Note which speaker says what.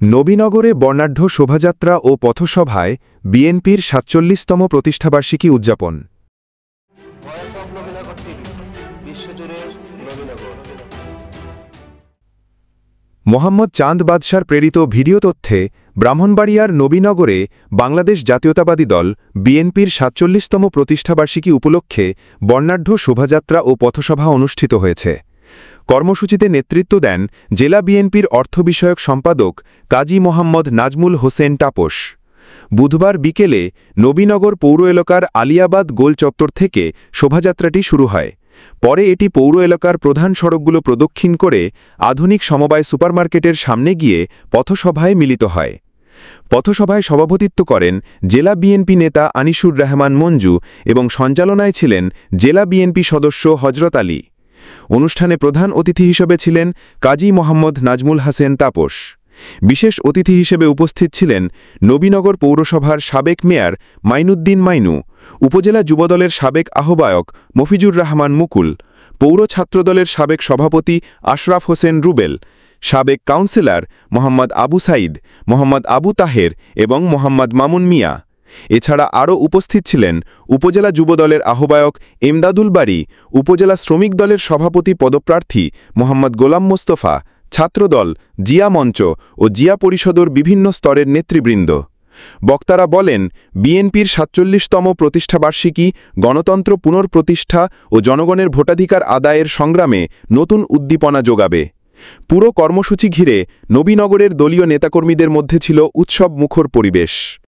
Speaker 1: নবীনগরে বর্ণাঢ্য শোভাযাত্রা ও পথসভায় বিএনপির ৪৭তম প্রতিষ্ঠাবার্ষিকী উদযাপন। মোহাম্মদ চাঁদ বাদশার প্রেরিত ভিডিও তথ্যে ব্রাহ্মণবাড়িয়ার নবীনগরে বাংলাদেশ জাতীয়তাবাদী দল বিএনপির ৪৭তম প্রতিষ্ঠাবার্ষিকী উপলক্ষে বর্ণাঢ্য শোভাযাত্রা ও পথসভা অনুষ্ঠিত হয়েছে। কর্মসূচিতে নেতৃত্ব দেন জেলা বিএনপির অর্থ বিষয়ক সম্পাদক কাজী মোহাম্মদ নাজমুল হোসেন তাপস। বুধবার বিকেলে নবীনগর পৌর এলাকার আলিয়াবাদ গোল চত্বর থেকে শোভাযাত্রাটি শুরু হয়। পরে এটি পৌর এলাকার প্রধান সড়কগুলো প্রদক্ষিণ করে আধুনিক সমবায় সুপারমার্কেটের সামনে গিয়ে পথসভায় মিলিত হয়। পথসভায় সভাপতিত্ব করেন জেলা বিএনপি নেতা আনিসুর রহমান মঞ্জু এবং সঞ্চালনায় ছিলেন জেলা বিএনপি সদস্য হজরত আলী। অনুষ্ঠানে প্রধান অতিথি হিসেবে ছিলেন কাজী মোহাম্মদ নাজমুল হাসান তাপস। বিশেষ অতিথি হিসেবে উপস্থিত ছিলেন নবীনগর পৌরসভার সাবেক মেয়র মাইনুদ্দিন মাইনু, উপজেলা যুবদলের সাবেক আহ্বায়ক মফিজুর রহমান মুকুল, পৌর ছাত্রদলের সাবেক সভাপতি আশরাফ হোসেন রুবেল, সাবেক কাউন্সিলর মোহাম্মদ আবু সাইদ, মোহাম্মদ আবু তাহের এবং মোহাম্মদ মামুন মিয়া। এছাড়া আরও উপস্থিত ছিলেন উপজেলা যুবদলের আহ্বায়ক এমদাদুল বারী, উপজেলা শ্রমিক দলের সভাপতি পদপ্রার্থী মোহাম্মদ গোলাম মোস্তফা, ছাত্রদল, জিয়া মঞ্চ ও জিয়া পরিষদের বিভিন্ন স্তরের নেতৃবৃন্দ। বক্তারা বলেন, বিএনপির ৪৭তম প্রতিষ্ঠাবার্ষিকী গণতন্ত্র পুনঃপ্রতিষ্ঠা ও জনগণের ভোটাধিকার আদায়ের সংগ্রামে নতুন উদ্দীপনা যোগাবে। পুরো কর্মসূচি ঘিরে নবীনগরের দলীয় নেতাকর্মীদের মধ্যে ছিল উৎসব মুখর পরিবেশ।